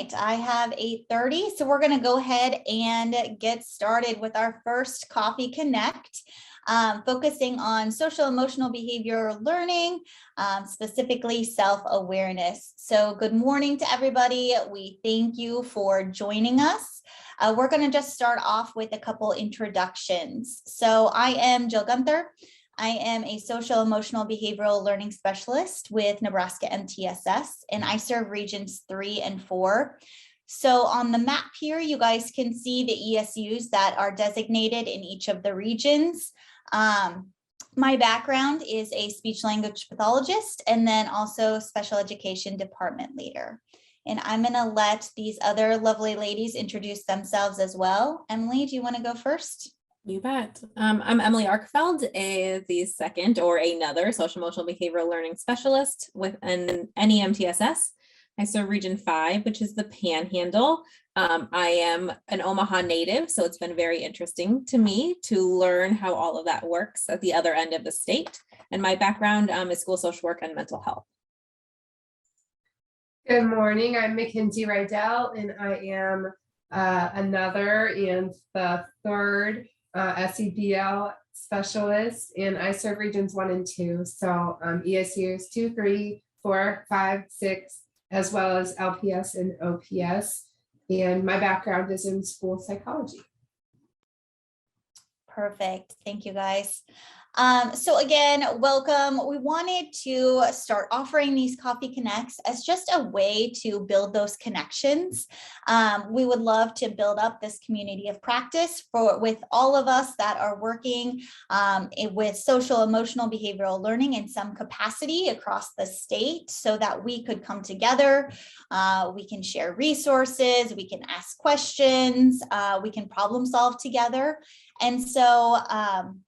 right, I have 8:30, so we're going to go ahead and get started with our first Coffee Connect, focusing on social emotional behavior learning, specifically self-awareness. So good morning to everybody. We thank you for joining us. We're going to just start off with a couple introductions. So I am Jill Gunther. I am a social emotional behavioral learning specialist with Nebraska NeMTSS, and I serve regions 3 and 4. So on the map here, you guys can see the ESUs that are designated in each of the regions. My background is a speech language pathologist and then also special education department leader. And I'm going to let these other lovely ladies introduce themselves as well. Emily, do you want to go first? You bet. I'm Emily Arkfeld, the second or another social emotional behavioral learning specialist with an NeMTSS. I serve Region 5, which is the Panhandle. I am an Omaha native, so it's been very interesting to me to learn how all of that works at the other end of the state. And my background is school social work and mental health. Good morning, I'm Mackenzie Rydell, and I am another and the third SEBL Specialist, and I serve Regions 1 and 2. So ESUs 2, 3, 4, 5, 6, as well as LPS and OPS. And my background is in school psychology. Perfect. Thank you, guys. So again, welcome. We wanted to start offering these Coffee Connects as just a way to build those connections. We would love to build up this community of practice with all of us that are working with social emotional behavioral learning in some capacity across the state so that we could come together. We can share resources, we can ask questions, we can problem solve together. And so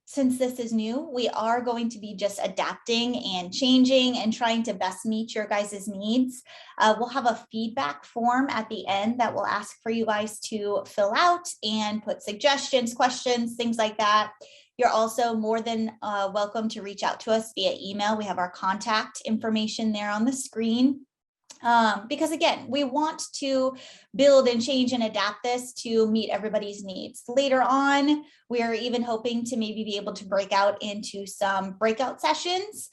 since this is new, we are going to be just adapting and changing and trying to best meet your guys' needs. We'll have a feedback form at the end that we'll ask for you guys to fill out and put suggestions, questions, things like that. You're also more than welcome to reach out to us via email. We have our contact information there on the screen. Because again, we want to build and change and adapt this to meet everybody's needs. Later on, we're even hoping to maybe be able to break out into some breakout sessions,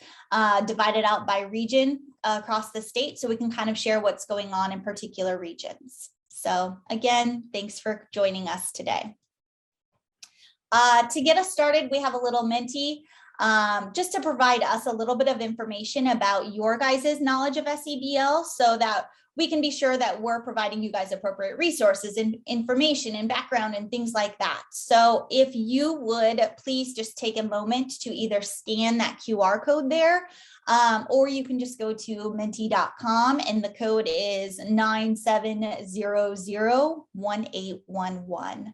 divided out by region across the state, so we can kind of share what's going on in particular regions. So again, thanks for joining us today. To get us started, we have a little Menti. Just to provide us a little bit of information about your guys' knowledge of SEBL so that we can be sure that we're providing you guys appropriate resources and information and background and things like that. So if you would please just take a moment to either scan that QR code there, or you can just go to menti.com and the code is 97001811.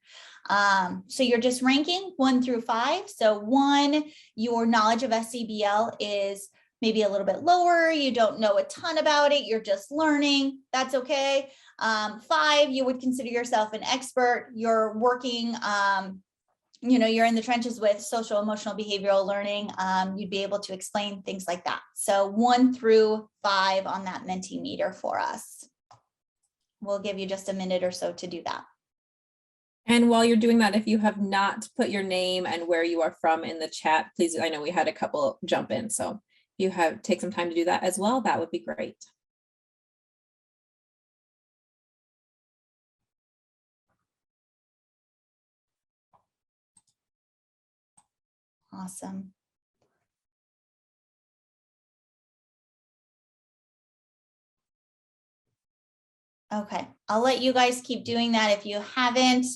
So you're just ranking 1 through 5. So 1, your knowledge of SEBL is maybe a little bit lower. You don't know a ton about it. You're just learning. That's okay. 5, you would consider yourself an expert. You're working, you're in the trenches with social emotional behavioral learning. You'd be able to explain things like that. So 1 through 5 on that Mentimeter for us. We'll give you just a minute or so to do that. And while you're doing that, if you have not put your name and where you are from in the chat, please, I know we had a couple jump in, so if you take some time to do that as well, that would be great. Awesome. Okay, I'll let you guys keep doing that if you haven't.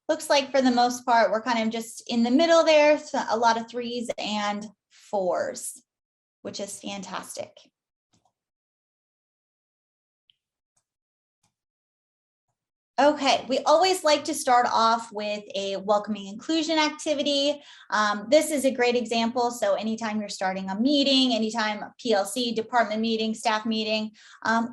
Looks like for the most part, we're kind of just in the middle there. So a lot of 3s and 4s, which is fantastic. Okay, we always like to start off with a welcoming inclusion activity. This is a great example. So anytime you're starting a meeting, anytime a PLC, department meeting, staff meeting,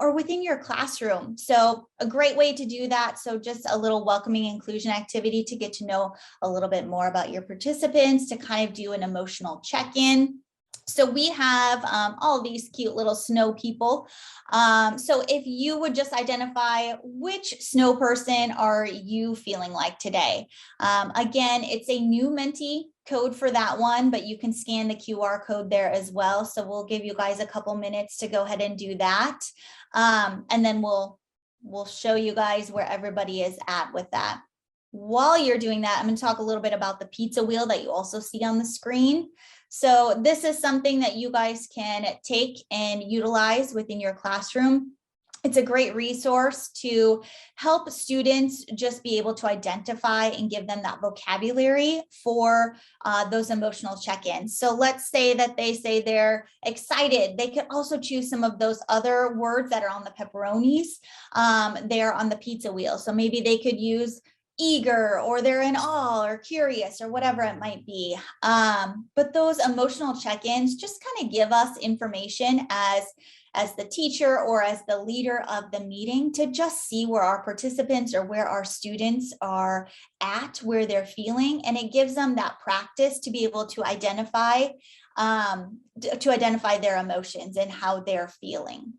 or within your classroom. So a great way to do that. So just a little welcoming inclusion activity to get to know a little bit more about your participants, to kind of do an emotional check-in. So we have all these cute little snow people. So if you would just identify which snow person are you feeling like today? Again, it's a new Menti code for that one, but you can scan the QR code there as well. So we'll give you guys a couple minutes to go ahead and do that. And then we'll show you guys where everybody is at with that. While you're doing that, I'm going to talk a little bit about the pizza wheel that you also see on the screen. So this is something that you guys can take and utilize within your classroom. It's a great resource to help students just be able to identify and give them that vocabulary for those emotional check-ins. So let's say that they say they're excited. They could also choose some of those other words that are on the pepperonis. They're on the pizza wheel. So maybe they could use eager, or they're in awe, or curious, or whatever it might be. But those emotional check-ins just kind of give us information as the teacher or as the leader of the meeting to just see where our participants or where our students are at, where they're feeling, and it gives them that practice to be able to identify their emotions and how they're feeling.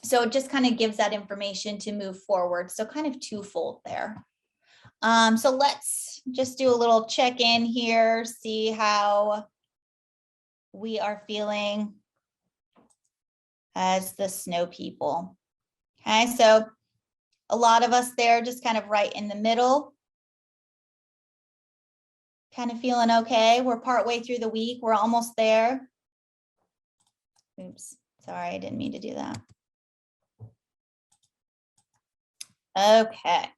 So it just kind of gives that information to move forward. So kind of twofold there. So let's just do a little check-in here, see how we are feeling as the snow people. Okay, so a lot of us there just kind of right in the middle. Kind of feeling okay. We're partway through the week. We're almost there. Oops, sorry, I didn't mean to do that. Okay.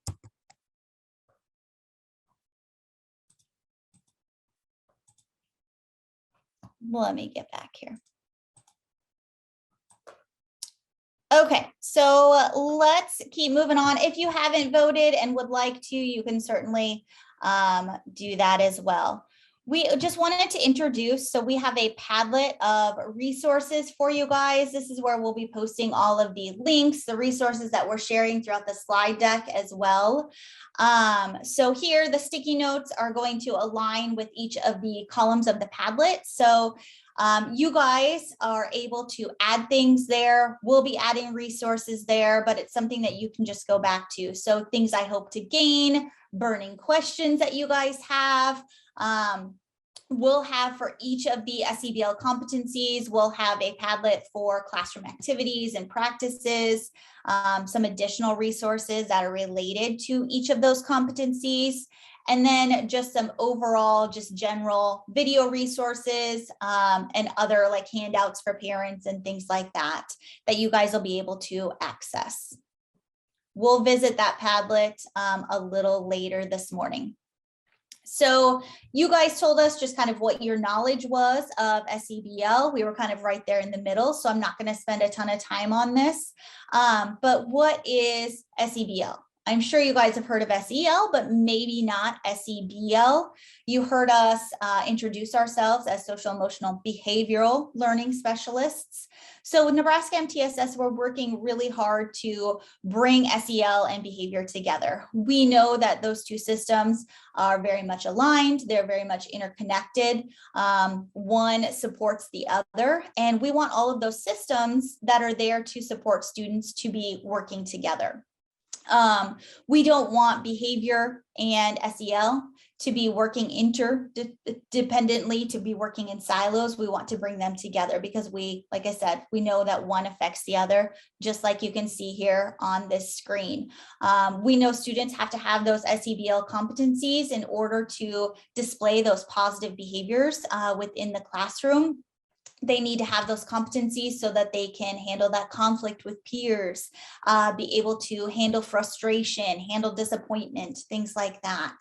Let me get back here. Okay, so let's keep moving on. If you haven't voted and would like to, you can certainly do that as well. We just wanted to introduce, so we have a Padlet of resources for you guys. This is where we'll be posting all of the links, the resources that we're sharing throughout the slide deck as well. So here, the sticky notes are going to align with each of the columns of the Padlet. So you guys are able to add things there. We'll be adding resources there, but it's something that you can just go back to. So things I hope to gain, burning questions that you guys have. We'll have for each of the SEBL competencies, we'll have a Padlet for classroom activities and practices, some additional resources that are related to each of those competencies. And then just some overall, just general video resources and other like handouts for parents and things like that, that you guys will be able to access. We'll visit that Padlet a little later this morning. So you guys told us just kind of what your knowledge was of SEBL. We were kind of right there in the middle, so I'm not going to spend a ton of time on this. But what is SEBL? I'm sure you guys have heard of SEL, but maybe not SEBL. You heard us introduce ourselves as social emotional behavioral learning specialists. So with Nebraska NeMTSS, we're working really hard to bring SEL and behavior together. We know that those two systems are very much aligned. They're very much interconnected. One supports the other, and we want all of those systems that are there to support students to be working together. We don't want behavior and SEL to be working interdependently, to be working in silos. We want to bring them together because we, like I said, we know that one affects the other, just like you can see here on this screen. We know students have to have those SEBL competencies in order to display those positive behaviors within the classroom. They need to have those competencies so that they can handle that conflict with peers, be able to handle frustration, handle disappointment, things like that.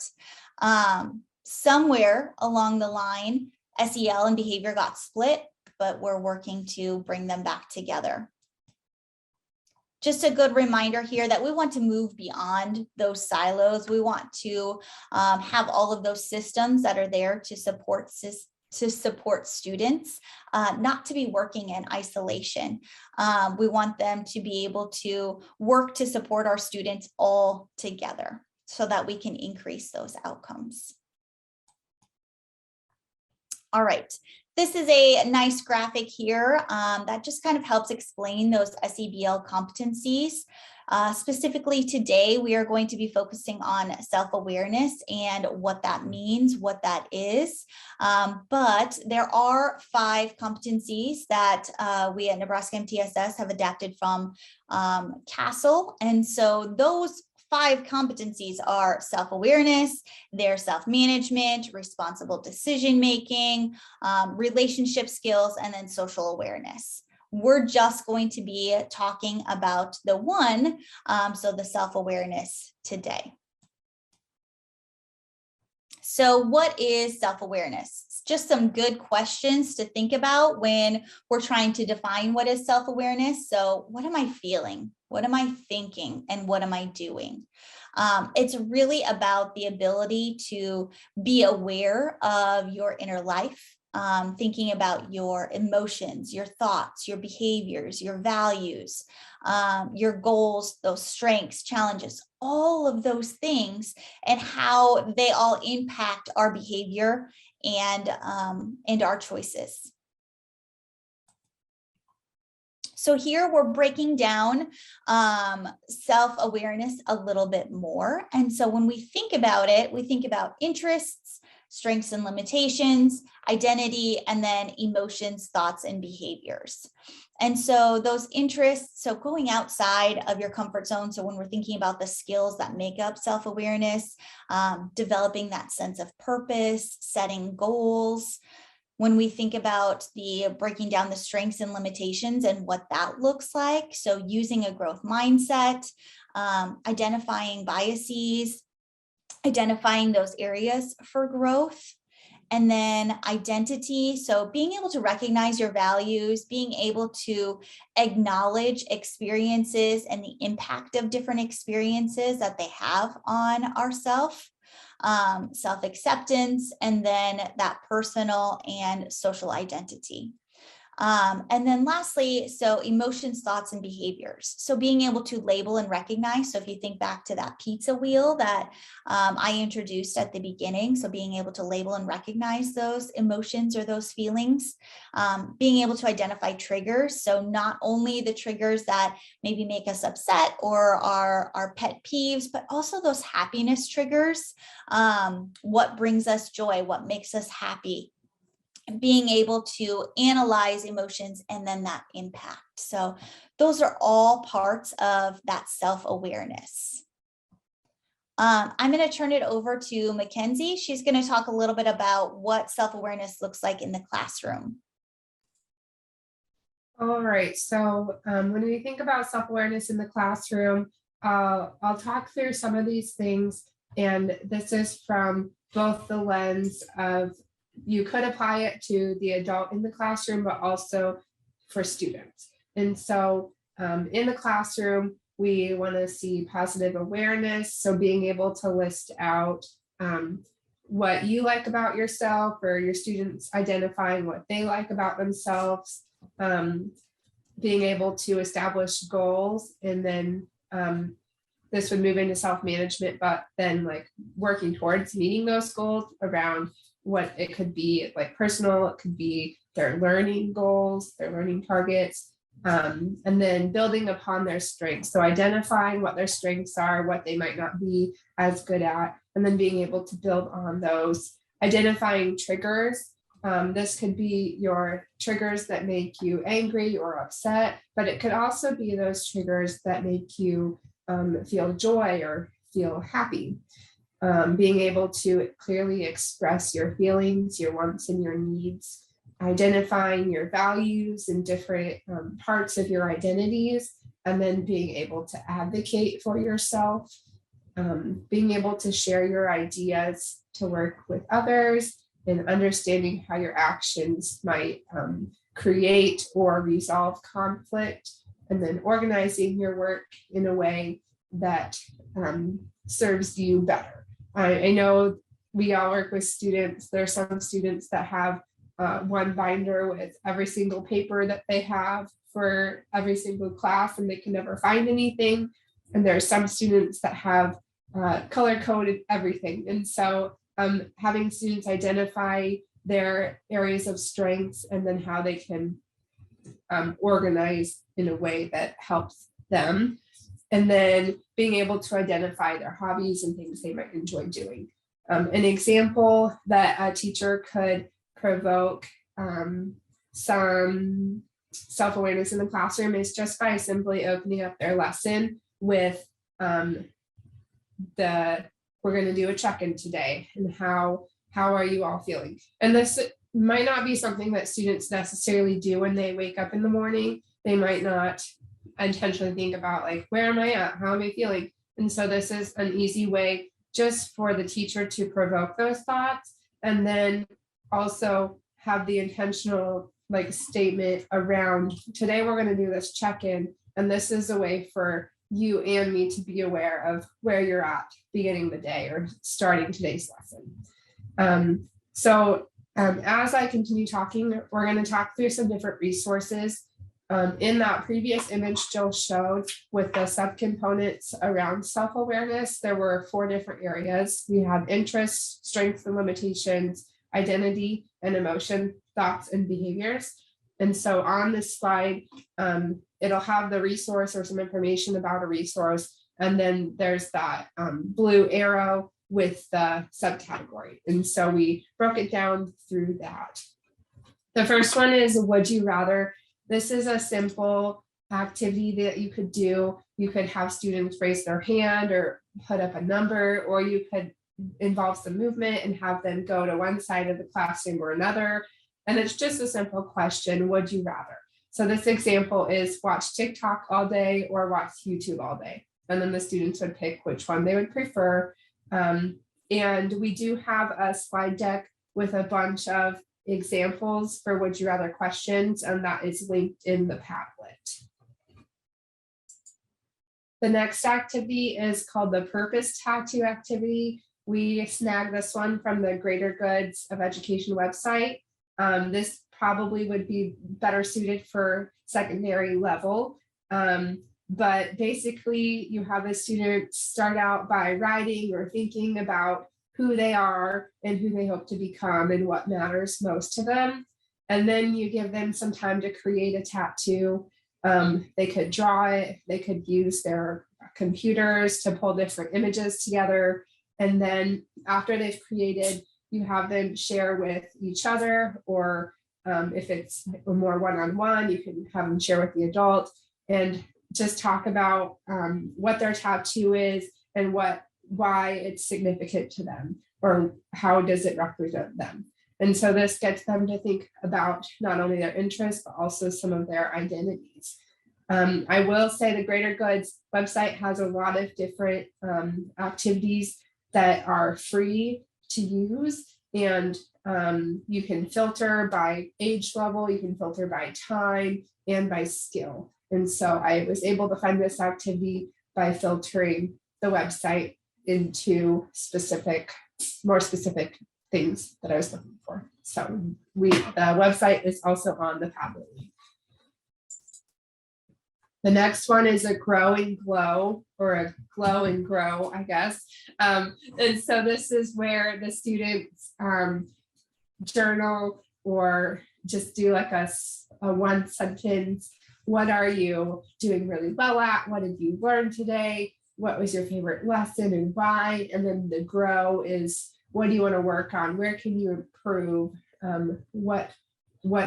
Somewhere along the line, SEL and behavior got split, but we're working to bring them back together. Just a good reminder here that we want to move beyond those silos. We want to have all of those systems that are there to support students, not to be working in isolation. We want them to be able to work to support our students all together so that we can increase those outcomes. All right, This is a nice graphic here that just kind of helps explain those SEBL competencies. Specifically today, we are going to be focusing on self-awareness and what that means, what that is. But there are 5 competencies that we at Nebraska NeMTSS have adapted from CASEL. And so those 5 competencies are self-awareness, their self-management, responsible decision-making, relationship skills, and then social awareness. We're just going to be talking about the one, so the self-awareness today. So what is self-awareness? Just some good questions to think about when we're trying to define what is self-awareness. So what am I feeling? What am I thinking? And what am I doing? It's really about the ability to be aware of your inner life, thinking about your emotions, your thoughts, your behaviors, your values, your goals, those strengths, challenges, all of those things, and how they all impact our behavior and our choices. So here we're breaking down self-awareness a little bit more. And so when we think about it, we think about interests, strengths and limitations, identity, and then emotions, thoughts, and behaviors. And so those interests, so going outside of your comfort zone. So when we're thinking about the skills that make up self-awareness, developing that sense of purpose, setting goals. When we think about the breaking down the strengths and limitations and what that looks like. So using a growth mindset, identifying biases, identifying those areas for growth, and then identity. So being able to recognize your values, being able to acknowledge experiences and the impact of different experiences that they have on ourselves. Self-acceptance, and then that personal and social identity. And then lastly, so emotions, thoughts, and behaviors. So being able to label and recognize. So if you think back to that pizza wheel that I introduced at the beginning, so being able to label and recognize those emotions or those feelings, being able to identify triggers. So not only the triggers that maybe make us upset or our pet peeves, but also those happiness triggers. What brings us joy? What makes us happy? Being able to analyze emotions and then that impact. So those are all parts of that self-awareness. I'm going to turn it over to Mackenzie. She's going to talk a little bit about what self-awareness looks like in the classroom. All right, so when we think about self-awareness in the classroom, I'll talk through some of these things, and this is from both the lens of you could apply it to the adult in the classroom, but also for students. And so in the classroom, we want to see positive awareness. So being able to list out what you like about yourself, or your students identifying what they like about themselves, being able to establish goals, and then this would move into self-management, but then like working towards meeting those goals around what it could be, like personal, it could be their learning goals, their learning targets, and then building upon their strengths. So identifying what their strengths are, what they might not be as good at, and then being able to build on those. Identifying triggers. This could be your triggers that make you angry or upset, but it could also be those triggers that make you feel joy or feel happy. Being able to clearly express your feelings, your wants and your needs, identifying your values and different parts of your identities, and then being able to advocate for yourself, being able to share your ideas to work with others, and understanding how your actions might create or resolve conflict, and then organizing your work in a way that serves you better. I know we all work with students. There are some students that have one binder with every single paper that they have for every single class, and they can never find anything. And there are some students that have color-coded everything. And so having students identify their areas of strengths, and then how they can organize in a way that helps them. And then being able to identify their hobbies and things they might enjoy doing. An example that a teacher could provoke some self-awareness in the classroom is just by simply opening up their lesson with we're going to do a check-in today, and how are you all feeling? And this might not be something that students necessarily do when they wake up in the morning. They might not intentionally think about, like, where am I at? How am I feeling? And so this is an easy way just for the teacher to provoke those thoughts, and then also have the intentional statement around, today we're going to do this check-in, and this is a way for you and me to be aware of where you're at beginning the day or starting today's lesson. As I continue talking, we're going to talk through some different resources. In that previous image Jill showed with the subcomponents around self-awareness, there were 4 different areas. We had interests, strengths and limitations, identity and emotion, thoughts and behaviors. And so on this slide, it'll have the resource or some information about a resource. And then there's that blue arrow with the subcategory. And so we broke it down through that. The first one is would you rather. This is a simple activity that you could do. You could have students raise their hand or put up a number, or you could involve some movement and have them go to one side of the classroom or another. And it's just a simple question, would you rather? So this example is watch TikTok all day or watch YouTube all day. And then the students would pick which one they would prefer. And we do have a slide deck with a bunch of examples for would you rather questions, and that is linked in the Padlet. The next activity is called the Purpose Tattoo activity. We snagged this one from the Greater Goods of Education website. This probably would be better suited for secondary level. But basically you have a student start out by writing or thinking about who they are and who they hope to become and what matters most to them. And then you give them some time to create a tattoo. They could draw it, they could use their computers to pull different images together. And then after they've created, you have them share with each other, or if it's more one-on-one, you can have them share with the adult and just talk about what their tattoo is and why it's significant to them, or how does it represent them. And so this gets them to think about not only their interests, but also some of their identities. I will say the Greater Goods website has a lot of different activities that are free to use, and you can filter by age level, you can filter by time and by skill. And so I was able to find this activity by filtering the website into more specific things that I was looking for. So the website is also on the Padlet link. The next one is a grow and glow, or a glow and grow, I guess. And so this is where the students journal or just do like a one sentence. What are you doing really well at? What did you learn today? What was your favorite lesson and why? And then the grow is, what do you want to work on? Where can you improve? What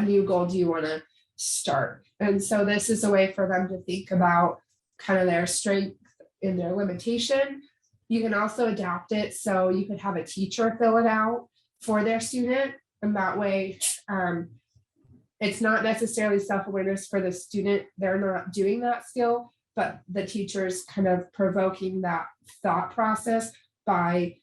new goal do you want to start? And so this is a way for them to think about kind of their strength and their limitation. You can also adapt it. So you could have a teacher fill it out for their student. And that way, it's not necessarily self-awareness for the student. They're not doing that skill, but the teacher's kind of provoking that thought process by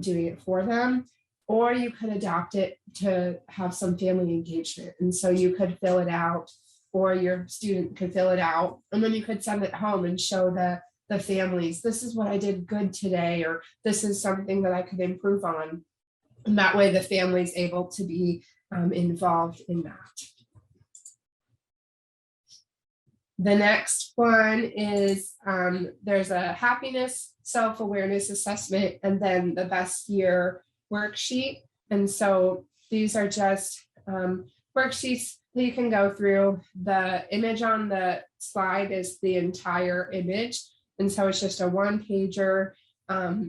doing it for them. Or you could adapt it to have some family engagement. And so you could fill it out, or your student could fill it out, and then you could send it home and show the families, this is what I did good today, or this is something that I could improve on. And that way the family's able to be involved in that. The next one is there's a happiness self-awareness assessment, and then the best year worksheet. And so these are just worksheets that you can go through. The image on the slide is the entire image. And so it's just a one-pager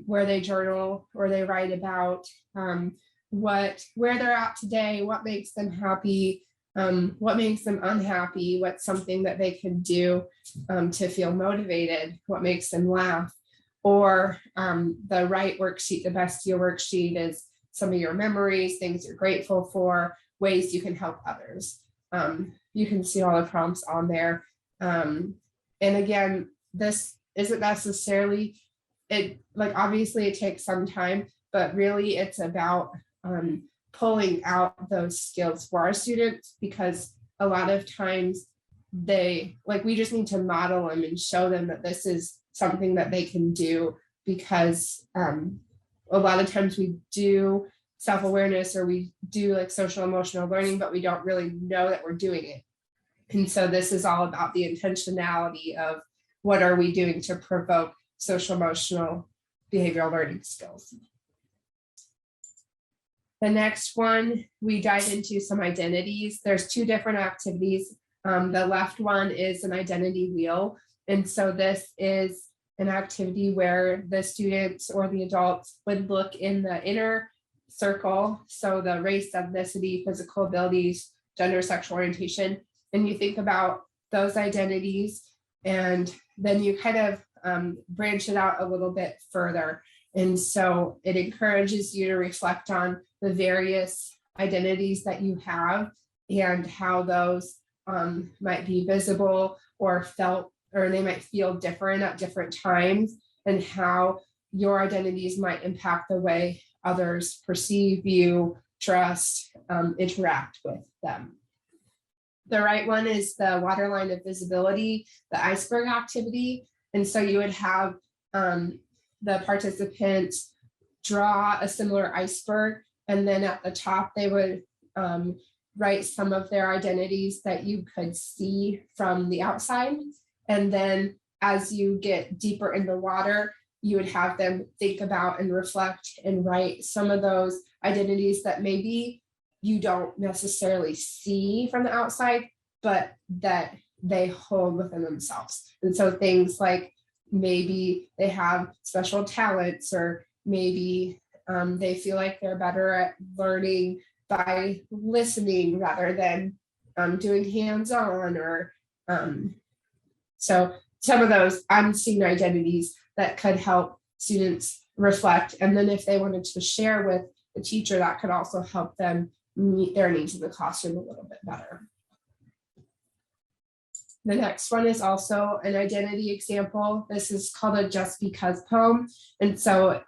where they journal or they write about where they're at today, what makes them happy, what makes them unhappy, what's something that they can do to feel motivated, what makes them laugh. Or the right worksheet, the best year worksheet, is some of your memories, things you're grateful for, ways you can help others. You can see all the prompts on there. And again, this isn't necessarily, obviously it takes some time, but really it's about pulling out those skills for our students, because a lot of times we just need to model them and show them that this is something that they can do, because a lot of times we do self-awareness or we do like social emotional learning, but we don't really know that we're doing it. And so this is all about the intentionality of what are we doing to provoke social emotional behavioral learning skills. The next one, we dive into some identities. There's two different activities. The left one is an identity wheel. And so this is an activity where the students or the adults would look in the inner circle. So the race, ethnicity, physical abilities, gender, sexual orientation, and you think about those identities, and then you kind of branch it out a little bit further. And so it encourages you to reflect on the various identities that you have and how those might be visible or felt, or they might feel different at different times, and how your identities might impact the way others perceive you, trust, interact with them. The right one is the waterline of visibility, the iceberg activity. And so you would have the participants draw a similar iceberg, and then at the top they would write some of their identities that you could see from the outside. And then as you get deeper in the water, you would have them think about and reflect and write some of those identities that maybe you don't necessarily see from the outside, but that they hold within themselves. And so things like maybe they have special talents, or maybe they feel like they're better at learning by listening rather than doing hands-on, or so some of those unseen identities that could help students reflect. And then if they wanted to share with the teacher, that could also help them meet their needs in the classroom a little bit better. The next one is also an identity example. This is called a just because poem. And so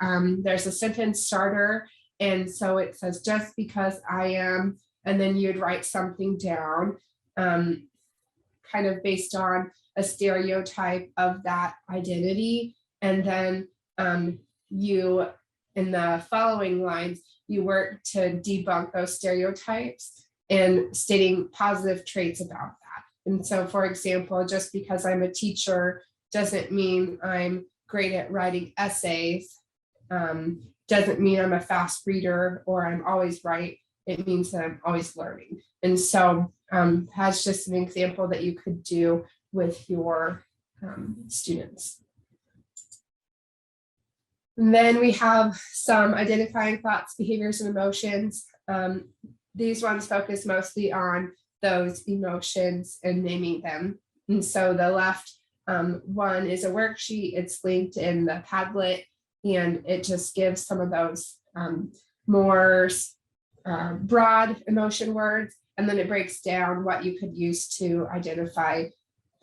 there's a sentence starter. And so it says, just because I am, and then you'd write something down kind of based on a stereotype of that identity. And then you, in the following lines, you work to debunk those stereotypes and stating positive traits about that. And so, for example, just because I'm a teacher doesn't mean I'm great at writing essays, doesn't mean I'm a fast reader or I'm always right. It means that I'm always learning. And so that's just an example that you could do with your students. And then we have some identifying thoughts, behaviors, and emotions. These ones focus mostly on those emotions and naming them. And so the left one is a worksheet. It's linked in the Padlet, and it just gives some of those more broad emotion words. And then it breaks down what you could use to identify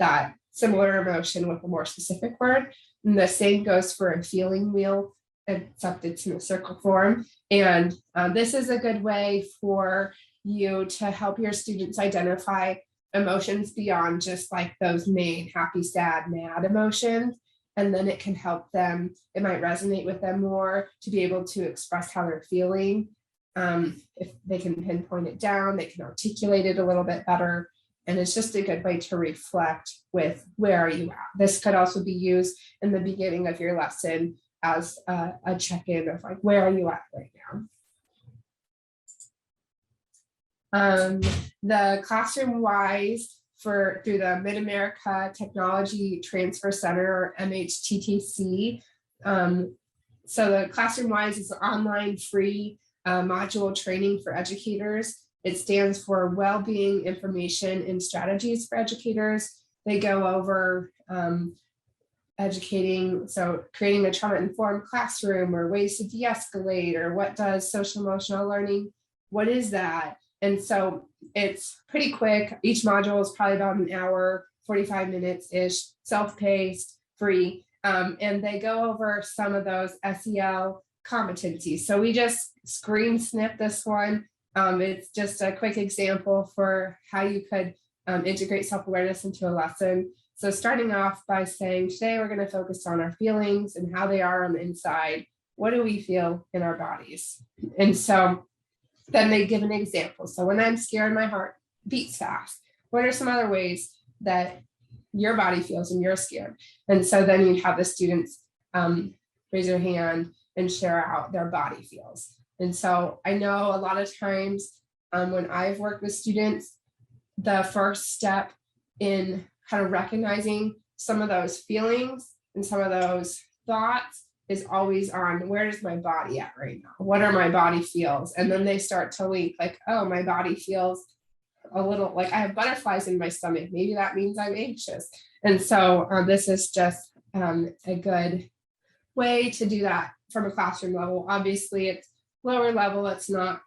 that similar emotion with a more specific word. And the same goes for a feeling wheel, except it's in a circle form. And this is a good way for you to help your students identify emotions beyond just like those main happy, sad, mad emotions. And then it can help them, it might resonate with them more to be able to express how they're feeling. If they can pinpoint it down, they can articulate it a little bit better. And it's just a good way to reflect with where are you at. This could also be used in the beginning of your lesson as a check-in of like, where are you at right now? The classroom wise through the Mid-America Technology Transfer Center, or MHTTC. So the classroom wise is online free module training for educators. It stands for Wellbeing Information and Strategies for Educators. They go over educating, so creating a trauma-informed classroom, or ways to de-escalate, or what does social emotional learning, what is that? And so it's pretty quick. Each module is probably about an hour, 45 minutes-ish, self-paced, free. And they go over some of those SEL competencies. So we just screen snip this one. It's just a quick example for how you could integrate self-awareness into a lesson. So starting off by saying, today we're going to focus on our feelings and how they are on the inside. What do we feel in our bodies? And so then they give an example. So when I'm scared, my heart beats fast. What are some other ways that your body feels when you're scared? And so then you have the students raise their hand and share out their body feels. And so I know a lot of times when I've worked with students, the first step in kind of recognizing some of those feelings and some of those thoughts is always on, where is my body at right now? What are my body feels? And then they start to link like, oh, my body feels a little like I have butterflies in my stomach. Maybe that means I'm anxious. And so this is just a good way to do that from a classroom level. Obviously, it's lower level. It's not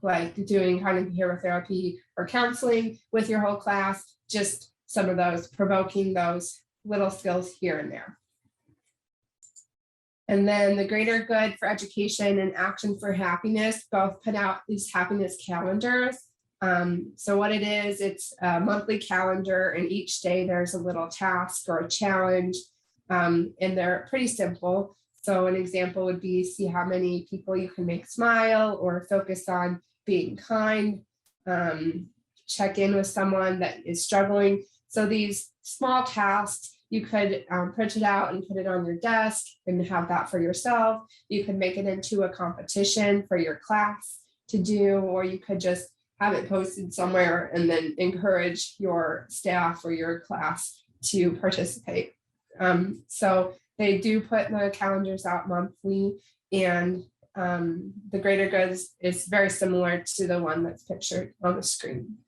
like doing cognitive behavioral therapy or counseling with your whole class, just some of those provoking those little skills here and there. And then the greater good for education and action for happiness both put out these happiness calendars. So what it is, it's a monthly calendar, and each day there's a little task or a challenge, and they're pretty simple. So an example would be, see how many people you can make smile, or focus on being kind, check in with someone that is struggling. So these small tasks, you could print it out and put it on your desk and have that for yourself. You could make it into a competition for your class to do, or you could just have it posted somewhere and then encourage your staff or your class to participate. So they do put the calendars out monthly, and the greater good is very similar to the one that's pictured on the screen.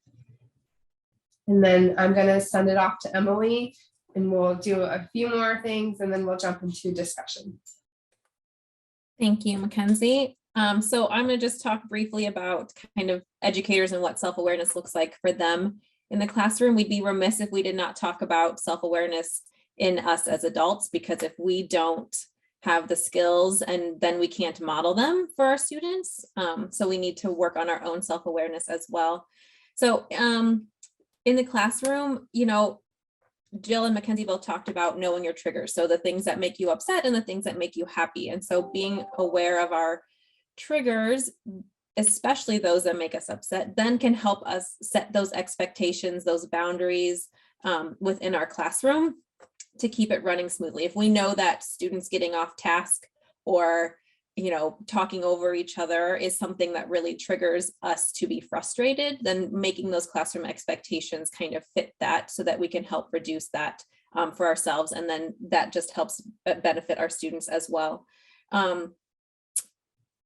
And then I'm going to send it off to Emily, and we'll do a few more things, and then we'll jump into discussion. Thank you, Mackenzie. So I'm going to just talk briefly about kind of educators and what self-awareness looks like for them in the classroom. We'd be remiss if we did not talk about self-awareness in us as adults, because if we don't have the skills, and then we can't model them for our students. So we need to work on our own self-awareness as well. So in the classroom, you know, Jill and Mackenzie both talked about knowing your triggers. So the things that make you upset and the things that make you happy. And so being aware of our triggers, especially those that make us upset, then can help us set those expectations, those boundaries within our classroom to keep it running smoothly. If we know that students getting off task or, you know, talking over each other is something that really triggers us to be frustrated, then making those classroom expectations kind of fit that so that we can help reduce that for ourselves. And then that just helps benefit our students as well.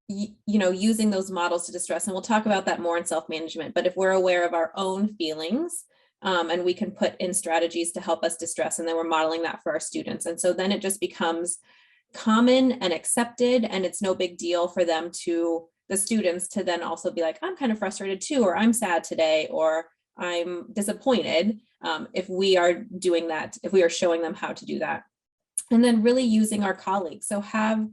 You know, using those models to distress, and we'll talk about that more in self-management, but if we're aware of our own feelings, and we can put in strategies to help us distress, and then we're modeling that for our students. And so then it just becomes common and accepted, and it's no big deal for them to, the students, to then also be like, I'm kind of frustrated too, or I'm sad today, or I'm disappointed, if we are doing that, if we are showing them how to do that. And then really using our colleagues. So have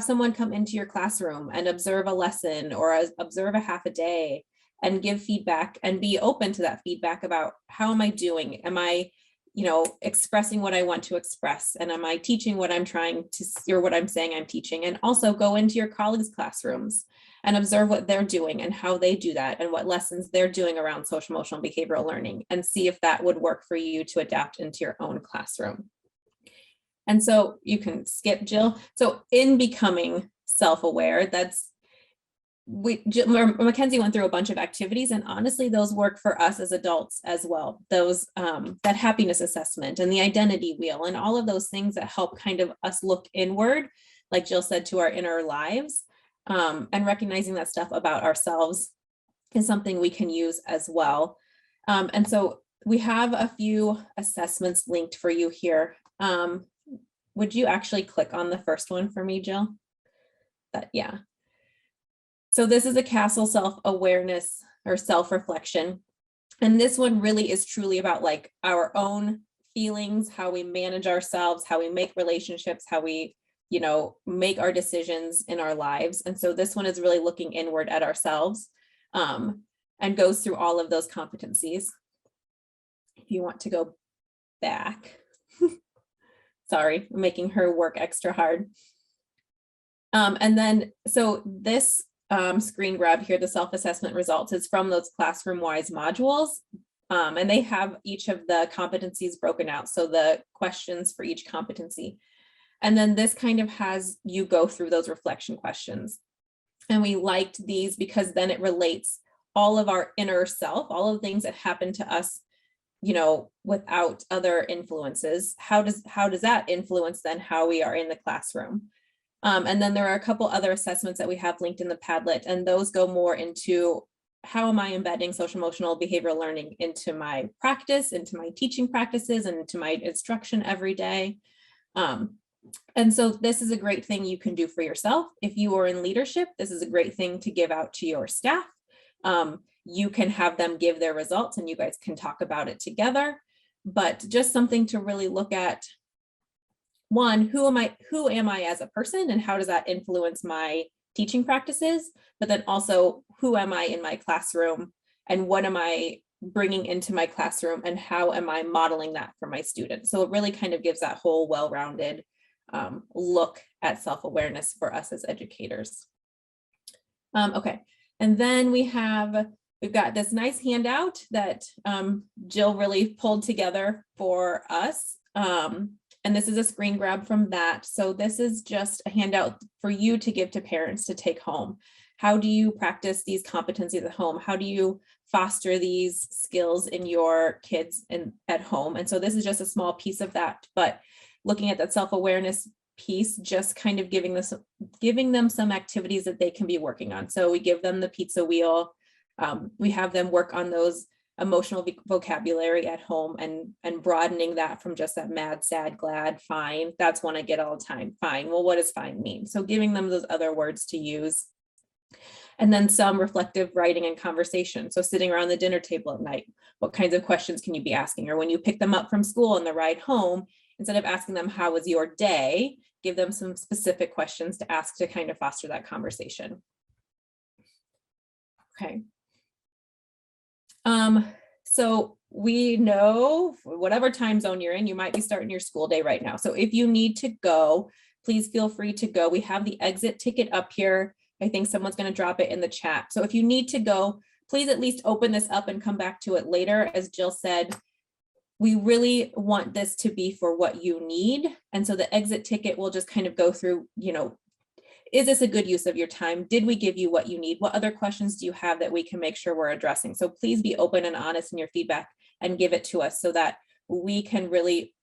someone come into your classroom and observe a lesson or observe a half a day and give feedback, and be open to that feedback about, how am I doing? Am I, you know, expressing what I want to express? And am I teaching what I'm trying to, or what I'm saying I'm teaching? And also go into your colleagues' classrooms and observe what they're doing and how they do that, and what lessons they're doing around social emotional behavioral learning, and see if that would work for you to adapt into your own classroom. And so you can skip, Jill. So in becoming self-aware, that's Mackenzie went through a bunch of activities, and honestly, those work for us as adults as well. Those that happiness assessment and the identity wheel and all of those things that help kind of us look inward, like Jill said, to our inner lives, and recognizing that stuff about ourselves is something we can use as well. And so we have a few assessments linked for you here. Would you actually click on the first one for me, Jill? Yeah. So this is a Castle self-awareness or self-reflection. And this one really is truly about like our own feelings, how we manage ourselves, how we make relationships, how we, make our decisions in our lives. And so this one is really looking inward at ourselves, and goes through all of those competencies. If you want to go back, sorry, I'm making her work extra hard. And then, so this screen grab here, the self-assessment results, is from those classroom-wise modules. And they have each of the competencies broken out. So the questions for each competency. And then this kind of has you go through those reflection questions. And we liked these because then it relates all of our inner self, all of the things that happen to us, without other influences. How does that influence then how we are in the classroom? And then there are a couple other assessments that we have linked in the Padlet, and those go more into how am I embedding social emotional behavioral learning into my practice, into my teaching practices, and into my instruction every day. And so this is a great thing you can do for yourself. If you are in leadership, this is a great thing to give out to your staff. You can have them give their results and you guys can talk about it together, but just something to really look at. One, who am I as a person, and how does that influence my teaching practices? But then also, who am I in my classroom, and what am I bringing into my classroom, and how am I modeling that for my students? So it really kind of gives that whole well-rounded look at self-awareness for us as educators. Okay, and then we've got this nice handout that Jill really pulled together for us. And this is a screen grab from that. So this is just a handout for you to give to parents to take home. How do you practice these competencies at home? How do you foster these skills in your kids at home? And so this is just a small piece of that, but looking at that self-awareness piece, just kind of giving them some activities that they can be working on. So we give them the pizza wheel. We have them work on those emotional vocabulary at home and broadening that from just that mad, sad, glad, fine. That's one I get all the time. Fine. Well, what does fine mean? So giving them those other words to use. And then some reflective writing and conversation. So sitting around the dinner table at night, what kinds of questions can you be asking? Or when you pick them up from school on the ride home, instead of asking them, how was your day? Give them some specific questions to ask to kind of foster that conversation. Okay. So we know whatever time zone you're in, you might be starting your school day right now. So if you need to go, please feel free to go. We have the exit ticket up here. I think someone's going to drop it in the chat. So if you need to go, please at least open this up and come back to it later. As Jill said, we really want this to be for what you need. And so the exit ticket will just kind of go through, is this a good use of your time? Did we give you what you need? What other questions do you have that we can make sure we're addressing? So please be open and honest in your feedback and give it to us so that we can really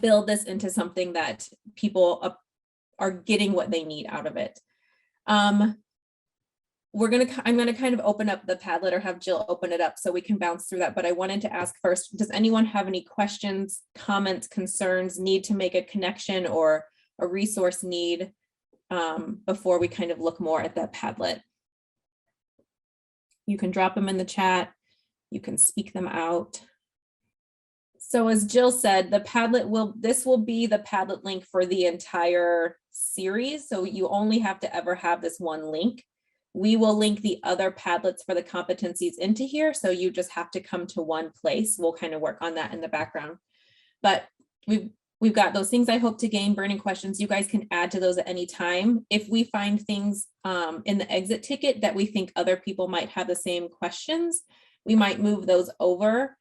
build this into something that people are getting what they need out of it. I'm going to kind of open up the Padlet or have Jill open it up so we can bounce through that. But I wanted to ask first, does anyone have any questions, comments, concerns, need to make a connection or a resource need before we kind of look more at that Padlet? You can drop them in the chat. You can speak them out. So as Jill said, the Padlet this will be the Padlet link for the entire series. So you only have to ever have this one link. We will link the other Padlets for the competencies into here. So you just have to come to one place. We'll kind of work on that in the background. But we've got those things I hope to gain, burning questions. You guys can add to those at any time. If we find things in the exit ticket that we think other people might have the same questions, we might move those over.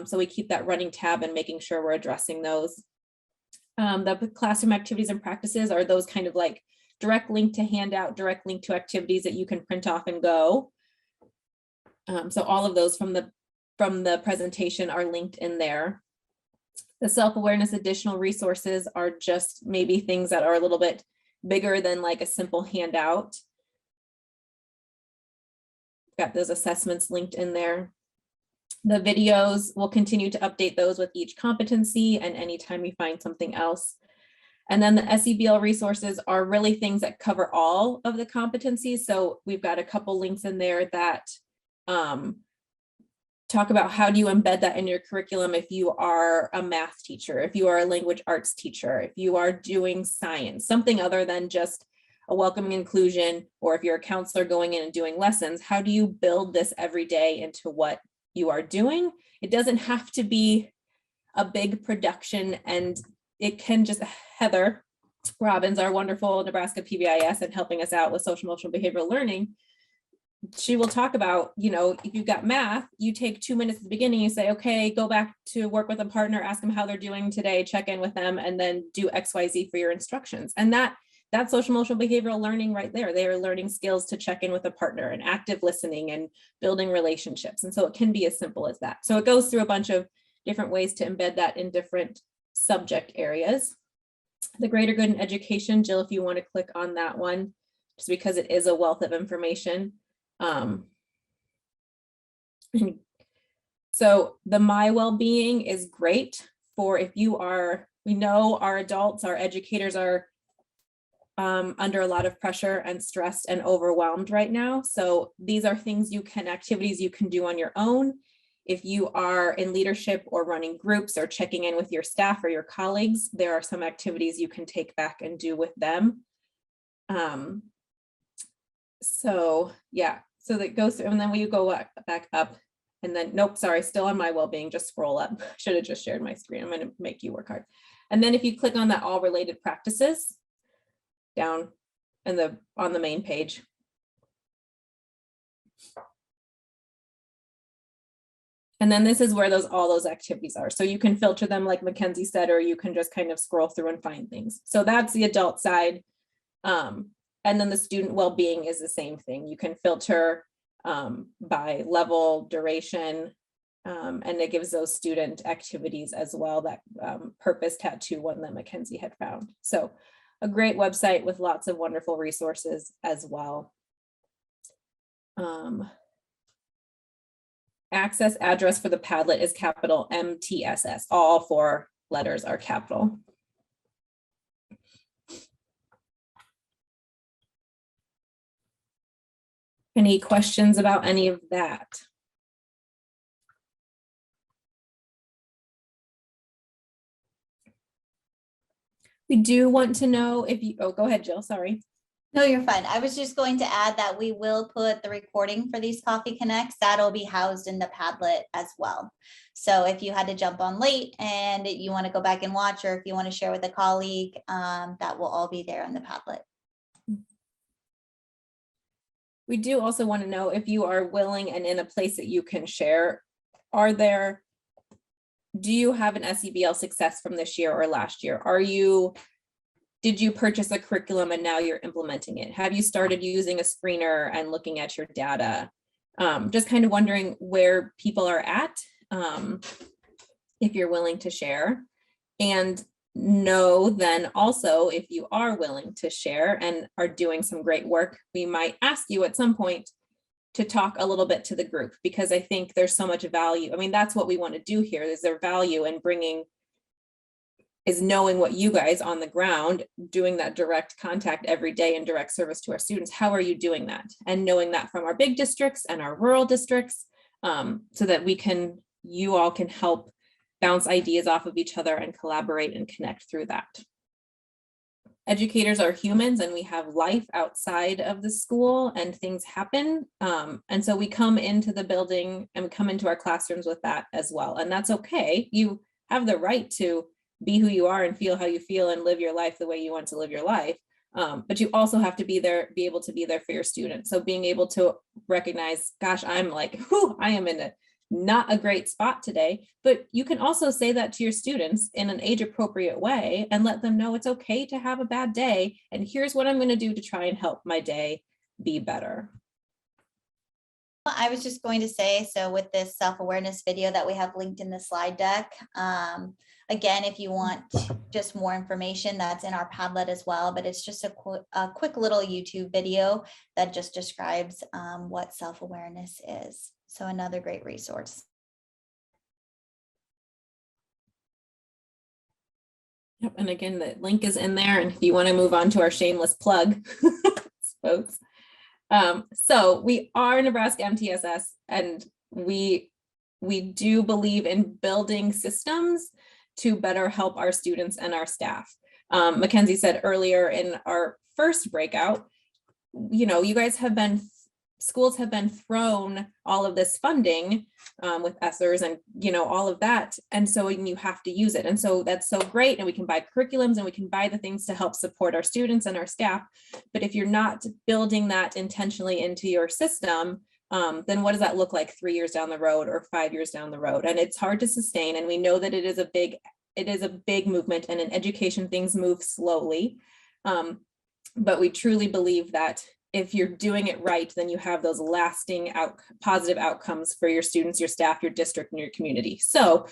So we keep that running tab and making sure we're addressing those. The classroom activities and practices are those kind of like direct link to handout, direct link to activities that you can print off and go. So all of those from the presentation are linked in there. The self-awareness additional resources are just maybe things that are a little bit bigger than like a simple handout. Got those assessments linked in there. The videos, we'll continue to update those with each competency and anytime we find something else. And then the SEBL resources are really things that cover all of the competencies. So we've got a couple links in there that talk about how do you embed that in your curriculum if you are a math teacher, if you are a language arts teacher, if you are doing science, something other than just a welcoming inclusion, or if you're a counselor going in and doing lessons, how do you build this every day into what you are doing? It doesn't have to be a big production, and it can just, Heather Robbins, our wonderful Nebraska PBIS and helping us out with social emotional behavioral learning, she will talk about, you know, if you've got math, you take 2 minutes at the beginning, you say, okay, go back to work with a partner, ask them how they're doing today, check in with them, and then do XYZ for your instructions. And that's social emotional behavioral learning right there. They are learning skills to check in with a partner and active listening and building relationships. And so it can be as simple as that. So it goes through a bunch of different ways to embed that in different subject areas. The greater good in education, Jill, if you want to click on that one, just because it is a wealth of information. So the My Wellbeing is great for if you are, we know our adults, our educators are under a lot of pressure and stressed and overwhelmed right now. So these are things activities you can do on your own. If you are in leadership or running groups or checking in with your staff or your colleagues, there are some activities you can take back and do with them. So yeah, so that goes through, and then we go back up, and then, nope, sorry, still on My Wellbeing, just scroll up. Should have just shared my screen. I'm going to make you work hard. And then if you click on that all related practices down in on the main page. And then this is where all those activities are. So you can filter them like Mackenzie said, or you can just kind of scroll through and find things. So that's the adult side. And then the student well-being is the same thing. You can filter by level, duration, and it gives those student activities as well, that purpose tattoo one that Mackenzie had found. So a great website with lots of wonderful resources as well. Access address for the Padlet is capital NeMTSS. All 4 letters are capital. Any questions about any of that? We do want to know if you, oh, go ahead, Jill, sorry. No, you're fine. I was just going to add that we will put the recording for these Coffee Connects. That'll be housed in the Padlet as well. So if you had to jump on late and you want to go back and watch, or if you want to share with a colleague, that will all be there on the Padlet. We do also want to know if you are willing and in a place that you can share. Do you have an SEBL success from this year or last year? Did you purchase a curriculum and now you're implementing it? Have you started using a screener and looking at your data? Just kind of wondering where people are at, if you're willing to share. And know then also, if you are willing to share and are doing some great work, we might ask you at some point to talk a little bit to the group, because I think there's so much value. I mean, that's what we want to do here, is there value in knowing what you guys on the ground doing that direct contact every day and direct service to our students. How are you doing that? And knowing that from our big districts and our rural districts, so that you all can help bounce ideas off of each other and collaborate and connect through that. Educators are humans, and we have life outside of the school and things happen. And so we come into the building and we come into our classrooms with that as well. And that's okay. You have the right to be who you are and feel how you feel and live your life the way you want to live your life. But you also have to be able to be there for your students. So being able to recognize, gosh, I'm like, I am in a not a great spot today, but you can also say that to your students in an age appropriate way and let them know it's okay to have a bad day. And here's what I'm going to do to try and help my day be better. I was just going to say, so with this self-awareness video that we have linked in the slide deck, again, if you want just more information, that's in our Padlet as well, but it's just a quick little YouTube video that just describes what self-awareness is. So another great resource. Yep, and again, the link is in there. And if you want to move on to our shameless plug, folks. So we are Nebraska MTSS, and we do believe in building systems to better help our students and our staff. Mackenzie said earlier in our first breakout, you know, you guys have been, schools have been thrown all of this funding with ESSERs and, you know, all of that. And so you have to use it. And so that's so great. And we can buy curriculums and we can buy the things to help support our students and our staff. But if you're not building that intentionally into your system, then what does that look like 3 years down the road or 5 years down the road? And it's hard to sustain. And we know that it is a big movement, and in education, things move slowly. But we truly believe that if you're doing it right, then you have those lasting positive outcomes for your students, your staff, your district, and your community. So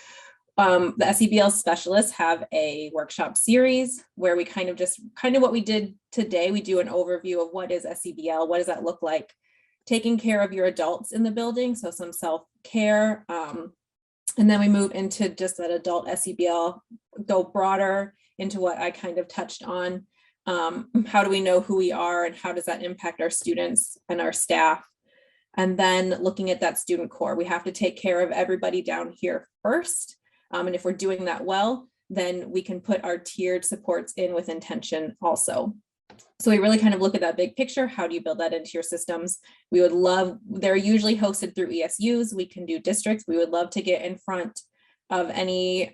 the SEBL Specialists have a workshop series where we kind of what we did today. We do an overview of what is SEBL, what does that look like, taking care of your adults in the building, so some self-care, and then we move into just that adult SEBL, go broader into what I kind of touched on. How do we know who we are and how does that impact our students and our staff? And then looking at that student core, we have to take care of everybody down here first. And if we're doing that well, then we can put our tiered supports in with intention also. So we really kind of look at that big picture. How do you build that into your systems? We would love, they're usually hosted through ESUs. We can do districts. We would love to get in front of any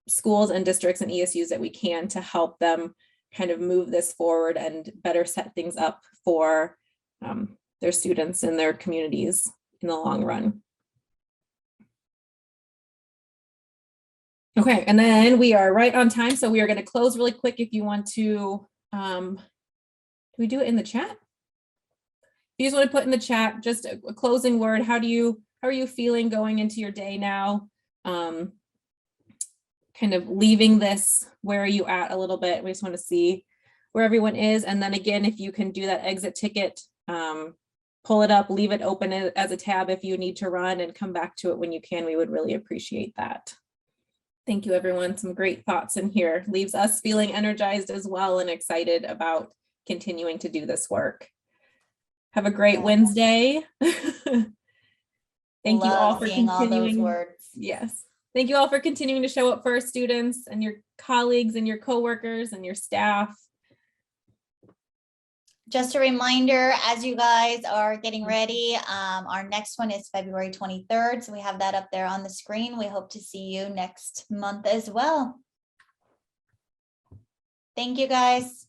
schools and districts and ESUs that we can to help them kind of move this forward and better set things up for their students and their communities in the long run. Okay, and then we are right on time. So we are going to close really quick. If you want to, do we do it in the chat? If you just want to put in the chat, just a closing word. How are you feeling going into your day now? Kind of leaving this, where are you at a little bit? We just want to see where everyone is. And then again, if you can do that exit ticket, pull it up, leave it open as a tab if you need to run, and come back to it when you can. We would really appreciate that. Thank you, everyone. Some great thoughts in here. Leaves us feeling energized as well and excited about continuing to do this work. Have a great Wednesday. Thank you all for continuing. All those words. Yes. Thank you all for continuing to show up for our students and your colleagues and your coworkers and your staff. Just a reminder, as you guys are getting ready, our next one is February 23rd. So we have that up there on the screen. We hope to see you next month as well. Thank you, guys.